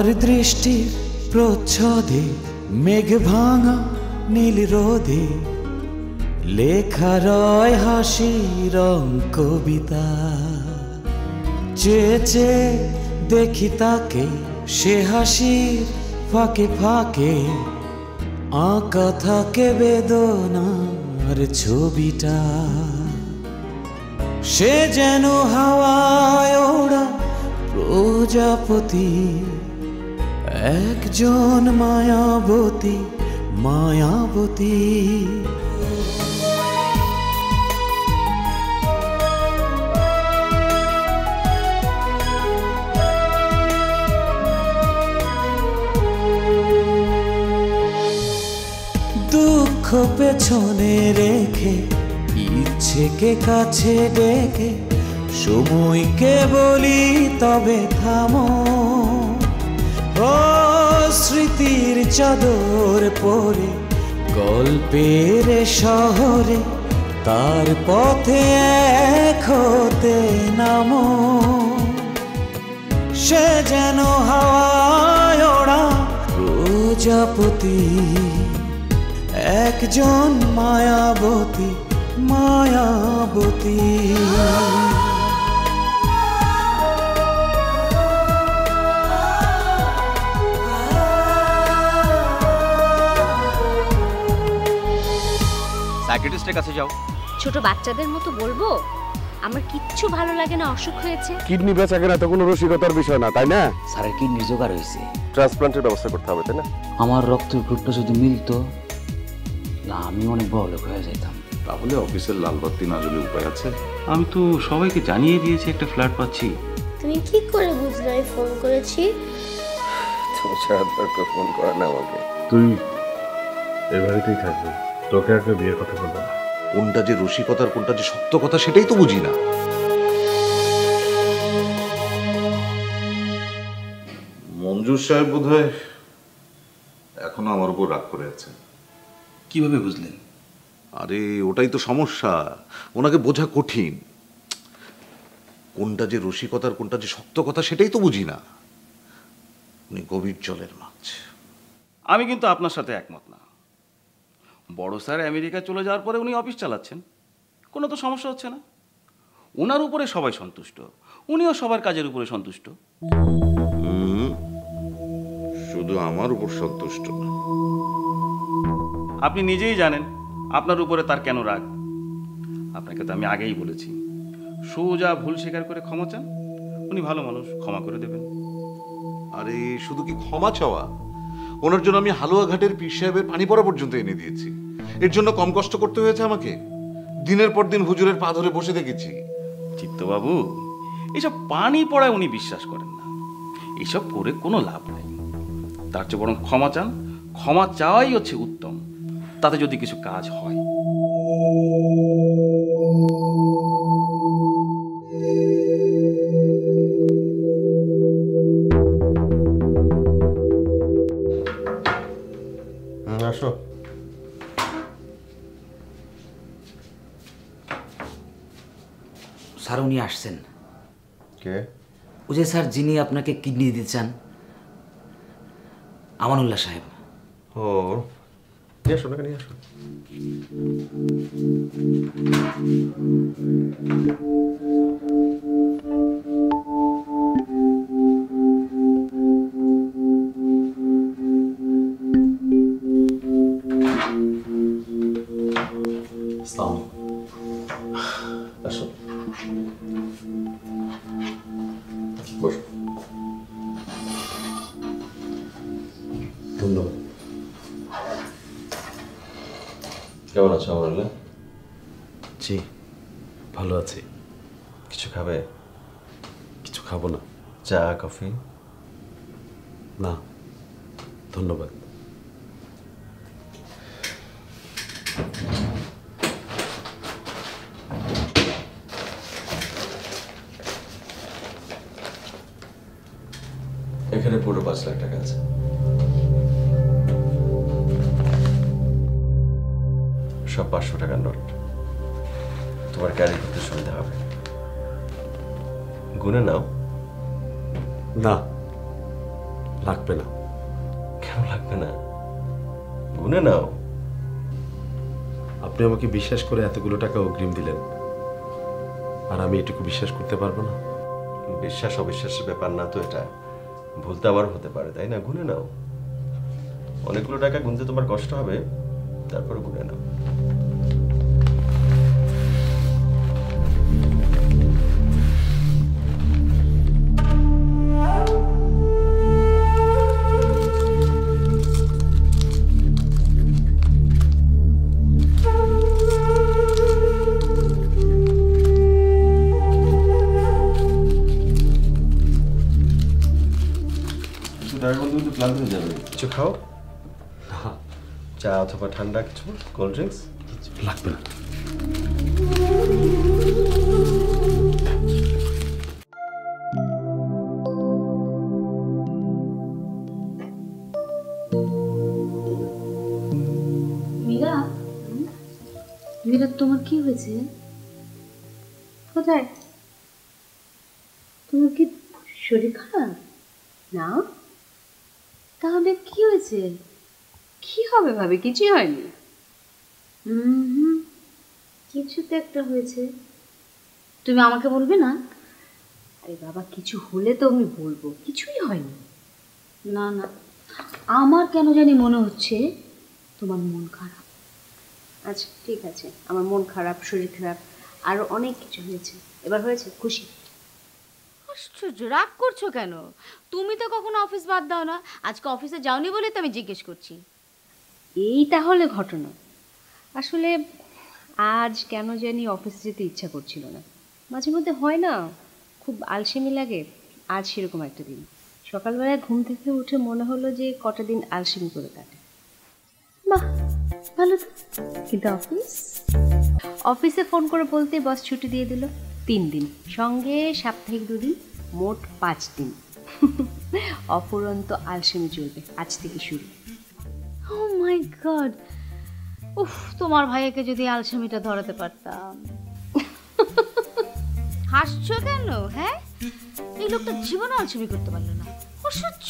তোমার দৃষ্টির প্রচ্ছদে মেঘ ভাঙা নীল রোদে লেখা রয় হাসির কবিতা। চেয়ে চেয়ে দেখি তাকে, সে হাসির ফাঁকে ফাঁকে আঁকা থাকে বেদনার ছবিটা। সে যেন হাওয়ায় ওড়া প্রজাপতি, একজন মায়াবতী মায়াবতী। দুঃখ পেছনে রেখে ইচ্ছেকে কাছে ডেকে সময়কে বলি তবে থামো। ও স্মৃতির চাদর পরে গল্পের শহরে তার পথে এক হতে নামো। সে যেন হাওয়ায় ওড়া প্রজাপতি, একজন মায়াবতী মায়াবতী। সাইকিয়াট্রিস্টের কাছে যাও। ছোট বাচ্চাদের মতো বলবো আমার কিচ্ছু ভালো লাগে না, অসুখ হয়েছে। কিডনি বেচা কেনা তো কোনো রসিকতার বিষয় না, তাই না? স্যারের কিডনি জোগাড় হয়েছে, ট্রান্সপ্লান্টের ব্যবস্থা করতে হবে, তাই না? আমার রক্তের গ্রুপটা যদি মিলতো না আমি অনেক বড় লোক হয়ে যেতাম। তাহলে অফিসের লাল বাতি না জ্বলে উপায় আছে? আমি তো সবাইকে জানিয়ে দিয়েছি একটা ফ্ল্যাট পাচ্ছি। তুমি কি করে বুঝলে আমি ফোন করেছি? তুমি ছাড়া দরকার ফোন করে না আমাকে। তুই এ বাড়িতেই থাকবি, তোকে একটা বিয়ের কথা বলবো না। কোনটা যে রসিকতার কোনটা যে সত্য কথা সেটাই তো বুঝি না। মঞ্জুর সাহেব বোধহয় এখনো আমার উপর রাগ করে আছেন। কিভাবে বুঝলেন? আরে ওটাই তো সমস্যা, ওনাকে বোঝা কঠিন। কোনটা যে রসিকতার কোনটা যে সত্য কথা সেটাই তো বুঝি না। উনি গভীর জলের মাছ। আমি কিন্তু আপনার সাথে একমত না। বড় স্যার আমেরিকা চলে যাওয়ার পরে উনি অফিস চালাচ্ছেন, কোনো তো সমস্যা হচ্ছে না। ওনার উপরে সবাই সন্তুষ্ট, উনিও সবার কাজের উপরে সন্তুষ্ট। শুধু আমার উপর সন্তুষ্ট না। আপনি নিজেই জানেন আপনার উপরে তার কেন রাগ। আপনাকে তো আমি আগেই বলেছি, সোজা ভুল স্বীকার করে ক্ষমা চান, উনি ভালো মানুষ, ক্ষমা করে দেবেন। আরে শুধু কি ক্ষমা চাওয়া, ওনার জন্য আমি হালুয়া ঘাটের পীর সাহেবের পানি পড়া পর্যন্ত এনে দিয়েছি। এর জন্য কম কষ্ট করতে হয়েছে আমাকে? দিনের পর দিন হুজুরের পা ধরে বসে দেখেছি। চিত্তবাবু, এইসব পানি পড়ায় উনি বিশ্বাস করেন না, এইসব করে কোনো লাভ নাই। তার চেয়ে বরং ক্ষমা চান, ক্ষমা চাওয়াই হচ্ছে উত্তম, তাতে যদি কিছু কাজ হয়। আসো। স্যার উনি আসছেন। কে? ওই যে স্যার যিনি আপনাকে কিডনি দিতে চান, আমানুল্লাহ সাহেব। ও নিয়ে আসো, নিয়ে আসো। আসো, বসো। ধন্যবাদ। কেমন আছো আমানুল্লাহ? জি ভালো আছি। কিছু খাবে? কিছু খাবো না। চা কফি? না ধন্যবাদ। এখানে পুরো 5 লাখ টাকা আছে। সব 500 টাকার নোট। তোমার ক্যারি করতে সুবিধা হবে। গুনে নাও। না লাগবে না। কেন লাগবে না? গুনে নাও। আপনি আমাকে বিশ্বাস করে এতগুলো টাকা অগ্রিম দিলেন, আর আমি এটুকু বিশ্বাস করতে পারবো না? বিশ্বাস অবিশ্বাসের ব্যাপার না তো এটা, ভুলতে আবার হতে পারে, তাই না? গুনে নাও। অনেকগুলো টাকা গুনতে তোমার কষ্ট হবে, তারপর গুনে নাও। ক্লান্ত হয়ে যাবে, কিছু খাও। চা অথবা ঠান্ডা কিছু, কোল্ড ড্রিঙ্কস। লাগবে না। মীরা, মীরা তোমার কি হয়েছে? কোথায়? তোমার কি শরীর খারাপ? না, তাহলে কি হয়েছে? কি হবে ভাবে? কিছুই হয়নি। কিছু তো একটা হয়েছে, তুমি আমাকে বলবে না? আরে বাবা, কিছু হলে তো আমি বলবো। কিছুই হয়নি। না না, আমার কেন জানি মনে হচ্ছে তোমার মন খারাপ। আচ্ছা ঠিক আছে, আমার মন খারাপ, শরীর খারাপ, আরো অনেক কিছু হয়েছে। এবার হয়েছে খুশি। আশ্চর্য, রাগ করছো কেন? তুমি তো কখনো অফিস বাদ দাও না, আজকে অফিসে যাওনি বলে তো আমি জিজ্ঞেস করছি। এই তাহলে ঘটনা। আসলে আজ কেন জানি অফিসে যেতে ইচ্ছা করছিল না। মাঝে মধ্যে হয় না, খুব আলসেমি লাগে। আজ সেরকম একটা দিন। সকালবেলায় ঘুম থেকে উঠে মনে হলো যে কটা দিন আলসেমি করে কাটে। বাহ, ভালো তো। কিন্তু অফিসে ফোন করে বলতে বস ছুটি দিয়ে দিল 3 দিন, সঙ্গে সাপ্তাহিক 2 দিন, মোট 5 দিন। অফুরন্ত আলসেমি চলবে আজ থেকে শুরু। ও মাই গড, উফ, তোমার ভাইয়াকে যদি আলসেমিটা ধরাতে পারতাম। হাসছো কেন? হ্যাঁ, এই লোকটা জীবনে আলসেমি করতে পারলো না। অসহ্য।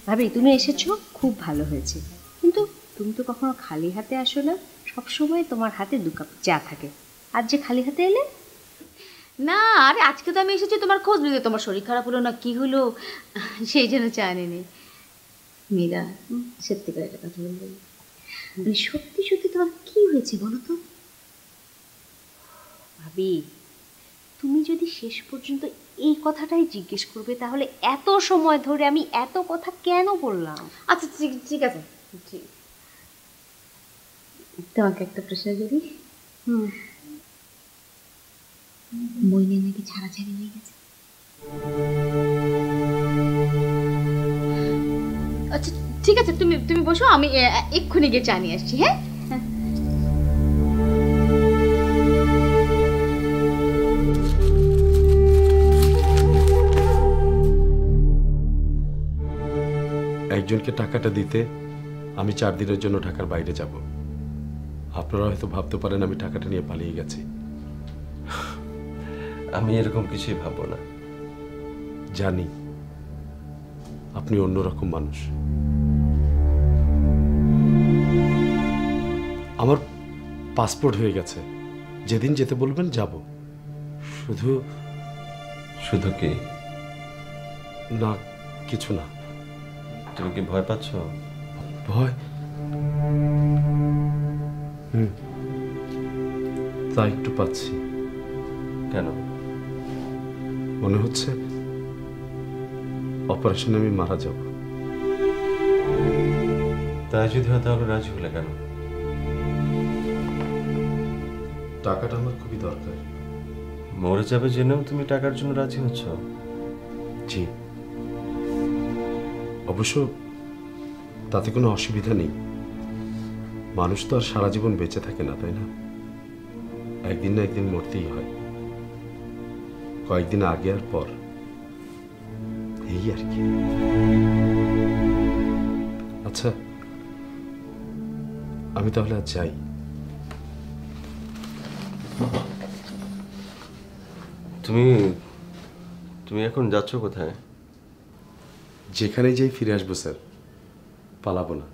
ভাবি, তুমি এসেছো, খুব ভালো হয়েছে। কিন্তু তুমি তো কখনো খালি হাতে আসো না, সবসময় তোমার হাতে 2 কাপ চা থাকে। আজ যে খালি হাতে এলে? না, আরে আজকে তো আমি এসেছি তোমার খোঁজ নিতে। তোমার শরীর খারাপ হলো না কি হলো, সেই জন্য চা এনেনি। মীরা, সত্যি করে একটা কথা বলবো, মানে সত্যি সত্যি তোমার কি হয়েছে বলো তো? ভাবি, তুমি যদি শেষ পর্যন্ত এই কথাটাই জিজ্ঞেস করবে, তাহলে এত সময় ধরে আমি এত কথা কেন বললাম? আচ্ছা ঠিক আছে, ঠিক। তোমাকে একটা প্রশ্ন করি। মইনে নাকি ছাড়াছাড়ি হয়ে গেছে? আচ্ছা ঠিক আছে, তুমি বসো, আমি এক্ষুনি গিয়ে চা নিয়ে আসছি। হ্যাঁ, একজনকে টাকাটা দিতে আমি 4 দিনের জন্য ঢাকার বাইরে যাব। আপনারা হয়তো ভাবতে পারেন আমি টাকাটা নিয়ে পালিয়ে গেছি। আমি এরকম কিছুই ভাববো না। জানি আপনি অন্যরকম মানুষ। আমার পাসপোর্ট হয়ে গেছে, যেদিন যেতে বলবেন যাব। শুধু শুধু কি? না, কিছু না। তুমি কি ভয় পাচ্ছ? ভয়? তা একটু পাচ্ছি। কেন? মনে হচ্ছে অপারেশনে আমি মারা যাব। তাই যদি হয় তাহলে রাজি হলে কেন? টাকাটা আমার খুবই দরকার। মরে যাবে জেনেও তুমি টাকার জন্য রাজি হচ্ছ? জি, অবশ্য তাতে কোনো অসুবিধা নেই। মানুষ তো আর সারা জীবন বেঁচে থাকে না, তাই না? একদিন না একদিন মরতেই হয়। কয়েকদিন আগে আর পর, এই আর কি। আচ্ছা, আমি তাহলে আজ যাই। তুমি তুমি এখন যাচ্ছ কোথায়? যেখানেই যাই ফিরে আসবো স্যার, পালাবো না।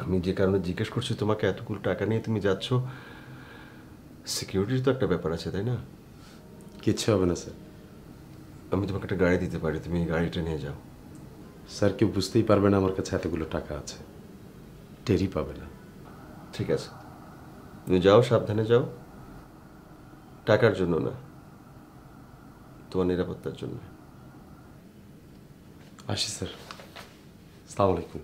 আমি যে কারণে জিজ্ঞেস করছি তোমাকে, এতগুলো টাকা নিয়ে তুমি যাচ্ছ, সিকিউরিটির তো একটা ব্যাপার আছে, তাই না? কিচ্ছু হবে না স্যার। আমি তোমাকে একটা গাড়ি দিতে পারি, তুমি গাড়িটা নিয়ে যাও। স্যার কেউ বুঝতেই পারবে না আমার কাছে এতগুলো টাকা আছে, টেরই পাবে না। ঠিক আছে, তুমি যাও, সাবধানে যাও। টাকার জন্য না, তোমার নিরাপত্তার জন্য। আসি স্যার, আসসালামু আলাইকুম।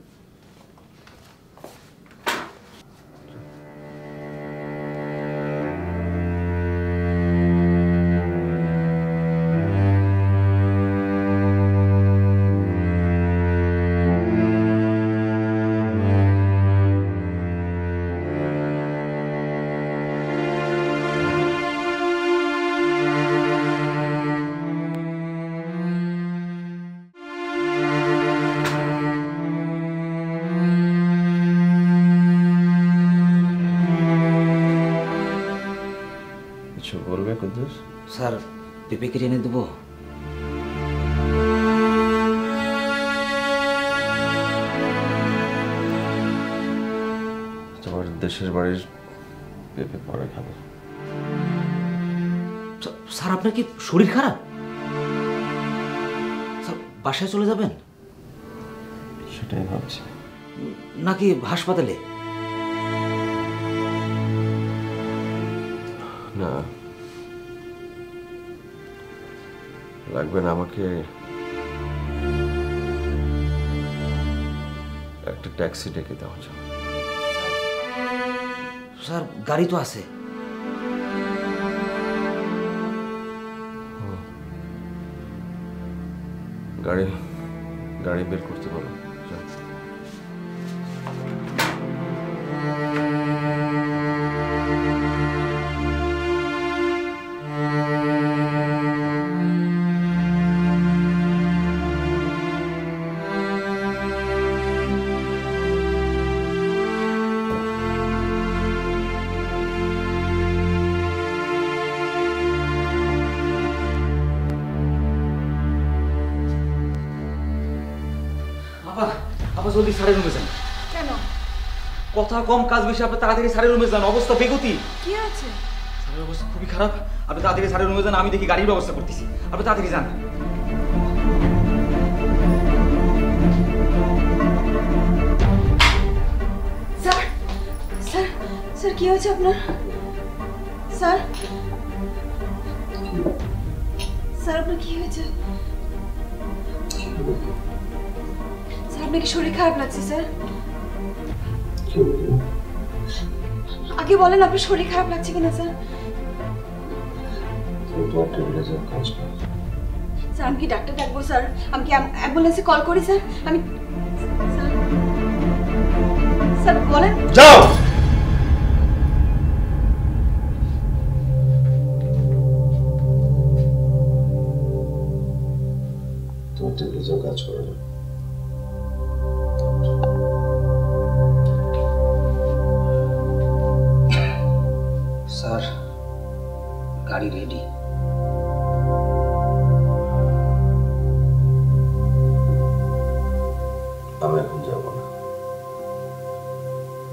কিছু বলবে কুদ্দুস? স্যার পেঁপে কেটে এনে দেবো? তোমার দেশের বাড়ির পেঁপে পরে খাবো। স্যার আপনার কি শরীর খারাপ? স্যার বাসায় চলে যাবেন সেটাই ভাবছি। নাকি হাসপাতালে? না, লাগবে না, আমাকে একটা ট্যাক্সি ডেকে দাও। স্যার গাড়ি তো আছে। গাড়ি গাড়ি বের করতে বলো। চল। আপা জলদি স্যারের রুমে যান। কেন? কথা কম কাজ বেশি, আপনি তাড়াতাড়ি স্যারের রুমে যান। অবস্থা বেগতি। কি আছে? স্যারের অবস্থা খুবই খারাপ, আপনি তাড়াতাড়ি স্যারের রুমে যান। আমি দেখি গাড়ির ব্যবস্থা করতেছি, আপনি তাড়াতাড়ি যান। স্যার স্যার স্যার কি হয়েছে আপনার? স্যার স্যার আপনার কি হয়েছে? স্যার আপনার কি শরীর খারাপ লাগছে? স্যার আগে বলেন আপনার শরীর খারাপ লাগছে কিনা? স্যার স্যার আমি কি ডাক্তার ডাকবো? স্যার আমি কি অ্যাম্বুলেন্সে কল করি? স্যার আমি স্যার বলেন। যাও। তোমার টেবিলে যাও, কাজ করো না। স্যার গাড়ি রেডি। আমি এখন যাব না,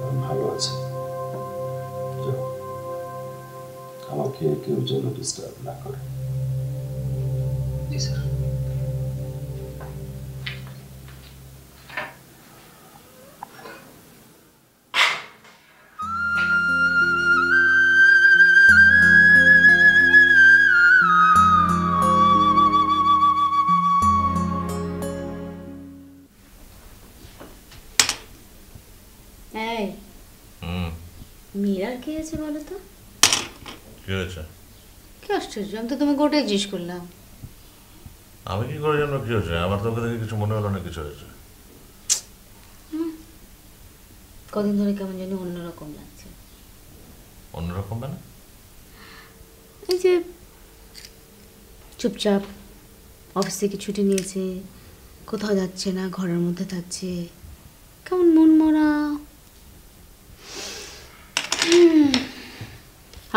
আমি ভালো আছি। যাও, আমাকে কেউ যেন ডিস্টার্ব না করে। জি স্যার। এই মীরার কি আছে বলো তো? কি হয়েছে? কি আশ্চর্য, আমি তো তোমাকে ওটাই জিজ্ঞেস করলাম। আমি কি করে জানবো কি হয়েছে? আমার তোকে দেখে কিছু মনে হলো না কিছু হয়েছে। কদিন ধরে কেমন জানি অন্যরকম লাগছে। অন্যরকম মানে? এই যে চুপচাপ অফিস থেকে ছুটি নিয়েছে, কোথাও যাচ্ছে না, ঘরের মধ্যে থাকছে, কেমন মন মরা।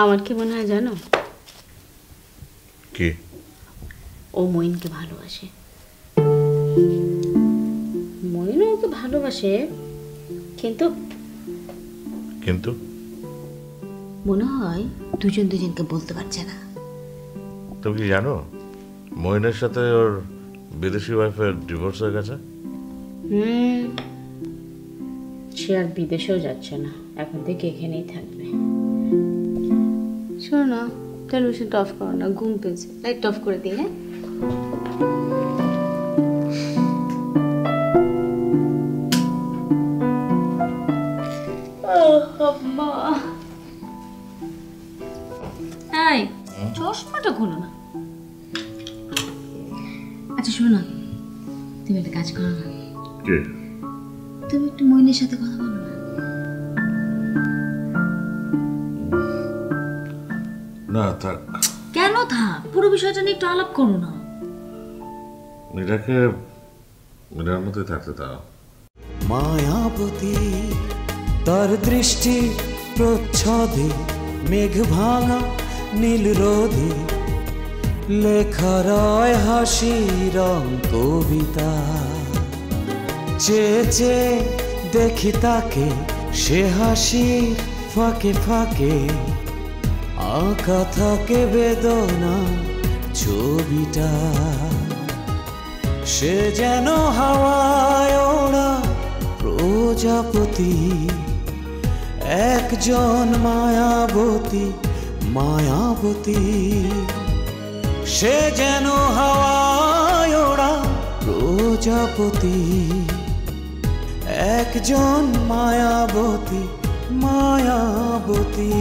আমার কি মনে হয় জানো? কি? ও মইনকে ভালোবাসে। মইনও ওকে ভালোবাসে, কিন্তু কিন্তু মনে হয় দুজন দুজনকে বলতে পারছে না। তুমি কি জানো মইনের সাথে ওর বিদেশি ওয়াইফের ডিভোর্স হয়ে গেছে? সে আর বিদেশেও যাচ্ছে না, এখন থেকে এখানেই থাকবে। শোনো না, টেলিভিশনটা অফ করো না, ঘুম পেয়েছে। লাইট অফ করে দিই। হ্যাঁ, এই চশমাটা খোলো না। আচ্ছা শোনো না, তুমি একটা কাজ করো না, তুমি একটু মইনের সাথে কথা বলো না। না থাক। কেন থাক? পুরো বিষয়টা নিয়ে একটু আলাপ করো না। মীরাকে মীরার মতোই থাকতে দাও। মায়াবতী তার দৃষ্টি প্রচ্ছদে মেঘ ভাঙা নীল রোদে লেখা রয় হাসি রং কবিতা। চেয়ে চেয়ে দেখি তাকে, সে হাসির ফাঁকে ফাঁকে আঁকা থাকে বেদনা ছবিটা। সে যেন হাওয়ায় ওড়া প্রজাপতি, একজন মায়াবতী মায়াবতী। সে যেন হাওয়ায় ওড়া প্রজাপতি, একজন মায়াবতী মায়াবতী।